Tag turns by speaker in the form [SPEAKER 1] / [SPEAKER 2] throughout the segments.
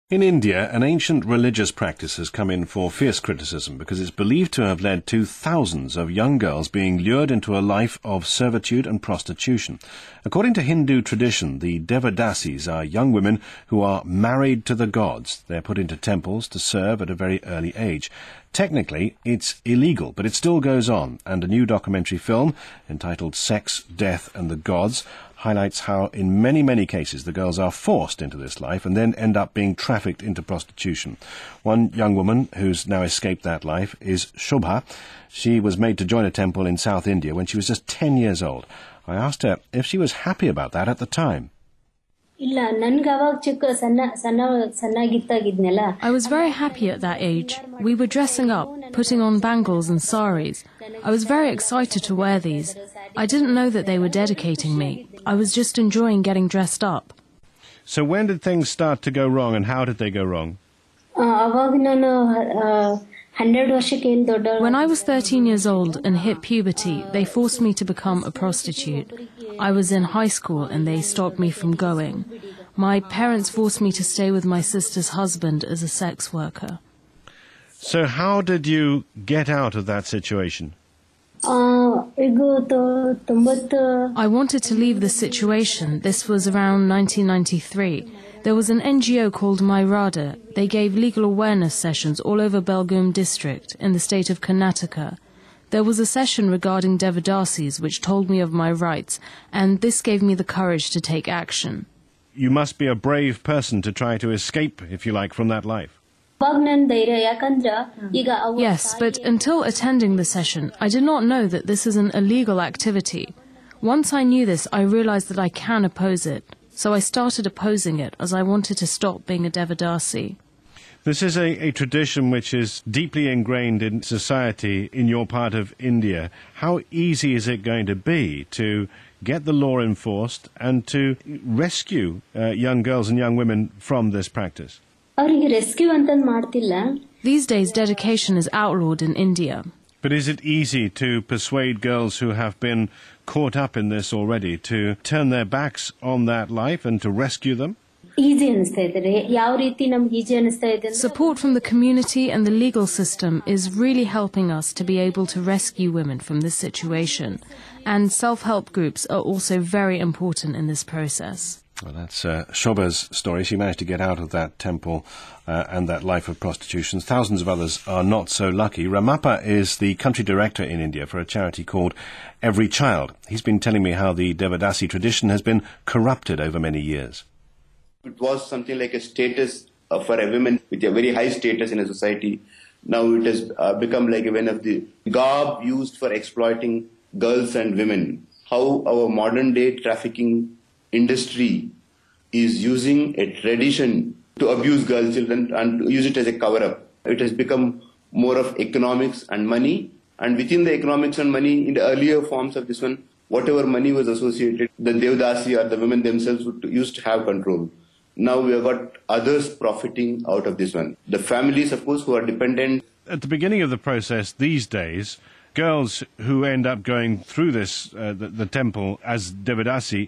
[SPEAKER 1] In India, an ancient religious practice has come in for fierce criticism because it's believed to have led to thousands of young girls being lured into a life of servitude and prostitution. According to Hindu tradition, the Devadasis are young women who are married to the gods. They're put into temples to serve at a very early age. Technically, it's illegal, but it still goes on, and a new documentary film entitled Sex, Death and the Gods highlights how in many, many cases the girls are forced into this life and then end up being trafficked into prostitution. One young woman who's now escaped that life is Shobha. She was made to join a temple in South India when she was just 10 years old. I asked her if she was happy about that at the time.
[SPEAKER 2] I
[SPEAKER 3] was very happy at that age. We were dressing up, putting on bangles and saris. I was very excited to wear these. I didn't know that they were dedicating me. I was just enjoying getting dressed up.
[SPEAKER 1] So when did things start to go wrong, and how did they go wrong?
[SPEAKER 3] When I was 13 years old and hit puberty, they forced me to become a prostitute. I was in high school and they stopped me from going. My parents forced me to stay with my sister's husband as a sex worker.
[SPEAKER 1] So how did you get out of that situation?
[SPEAKER 3] I wanted to leave the situation. This was around 1993. There was an NGO called Myradha. They gave legal awareness sessions all over Belgaum district in the state of Karnataka. There was a session regarding Devadasis which told me of my rights, and this gave me the courage to take action.
[SPEAKER 1] You must be a brave person to try to escape, if you like, from that life.
[SPEAKER 3] Yes, but until attending the session, I did not know that this is an illegal activity. Once I knew this, I realized that I can oppose it. So I started opposing it as I wanted to stop being a Devadasi.
[SPEAKER 1] This is a tradition which is deeply ingrained in society in your part of India. How easy is it going to be to get the law enforced and to rescue young girls and young women from this practice?
[SPEAKER 3] These days, dedication is outlawed in India.
[SPEAKER 1] But is it easy to persuade girls who have been caught up in this already to turn their backs on that life and to rescue them?
[SPEAKER 3] Support from the community and the legal system is really helping us to be able to rescue women from this situation. And self-help groups are also very important in this process.
[SPEAKER 1] Well, that's Shobha's story. She managed to get out of that temple and that life of prostitution. Thousands of others are not so lucky. Sriramappa is the country director in India for a charity called EveryChild's. He's been telling me how the Devadasi tradition has been corrupted over many years.
[SPEAKER 4] It was something like a status for a woman with a very high status in a society. Now it has become like one of the garb used for exploiting girls and women. How our modern day trafficking industry is using a tradition to abuse girl children and to use it as a cover-up. It has become more of economics and money, and within the economics and money, in the earlier forms of this one, whatever money was associated, the Devadasi or the women themselves used to have control. Now we have got others profiting out of this one. The families, of course, who are dependent.
[SPEAKER 1] At the beginning of the process these days, girls who end up going through this, the temple as Devadasi,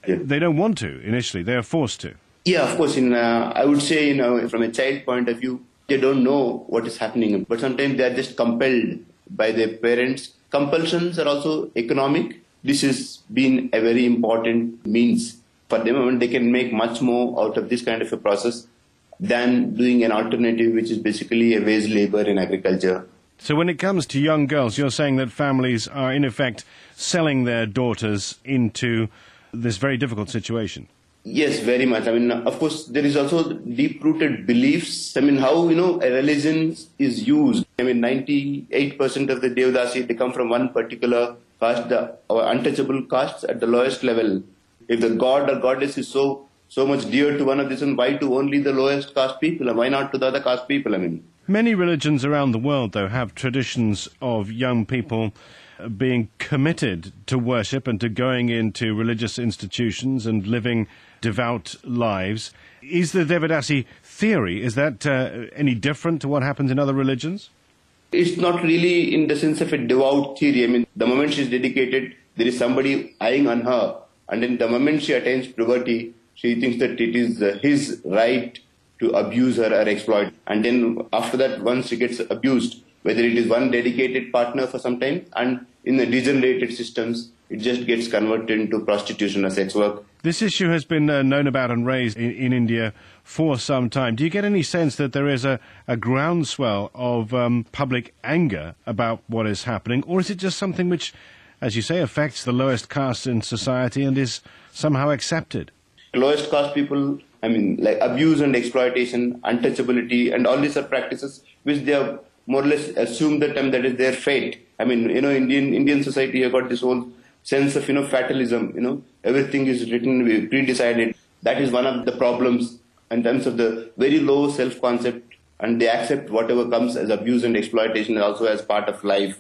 [SPEAKER 1] they don't want to initially, they are forced to.
[SPEAKER 4] Yeah, of course, I would say, from a child point of view, they don't know what is happening, but sometimes they are just compelled by their parents. Compulsions are also economic. This has been a very important means for them, and they can make much more out of this kind of a process than doing an alternative, which is basically a wage labor in agriculture.
[SPEAKER 1] So when it comes to young girls, you're saying that families are in effect selling their daughters into this very difficult situation?
[SPEAKER 4] Yes, very much. Of course, there is also deep-rooted beliefs. How, a religion is used. 98% of the Devadasi, they come from one particular caste, the untouchable castes at the lowest level. If the god or goddess is so much dear to one of this, why to only the lowest caste people? Why not to the other caste people?
[SPEAKER 1] Many religions around the world, though, have traditions of young people being committed to worship and to going into religious institutions and living devout lives. Is the Devadasi theory, is that any different to what happens in other religions?
[SPEAKER 4] It's not really in the sense of a devout theory. The moment she's dedicated, there is somebody eyeing on her. And then the moment she attains puberty, she thinks that it is his right to abuse her or exploit. And then after that, once she gets abused, whether it is one dedicated partner for some time, and in the degenerated systems, it just gets converted into prostitution or sex work.
[SPEAKER 1] This issue has been known about and raised in India for some time. Do you get any sense that there is a groundswell of public anger about what is happening, or is it just something which, as you say, affects the lowest castes in society and is somehow accepted?
[SPEAKER 4] Lowest caste people, like abuse and exploitation, untouchability, and all these are practices which they have more or less assumed that is their fate. Indian society have got this whole sense of, fatalism, everything is written, pre-decided. That is one of the problems in terms of the very low self-concept, and they accept whatever comes as abuse and exploitation also as part of life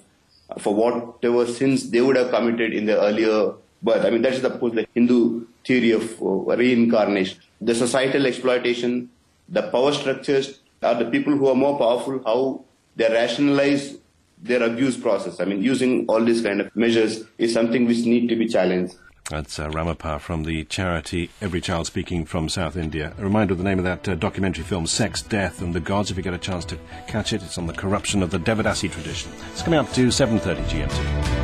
[SPEAKER 4] for whatever sins they would have committed in the earlier birth. That is, of course, the Hindu theory of reincarnation. The societal exploitation, the power structures are the people who are more powerful, how they rationalize their abuse process. Using all these kind of measures is something which need to be challenged.
[SPEAKER 1] That's Ramappa from the charity EveryChild's, speaking from South India. A reminder of the name of that documentary film, Sex, Death and the Gods, if you get a chance to catch it. It's on the corruption of the Devadasi tradition. It's coming up to 7:30 GMT.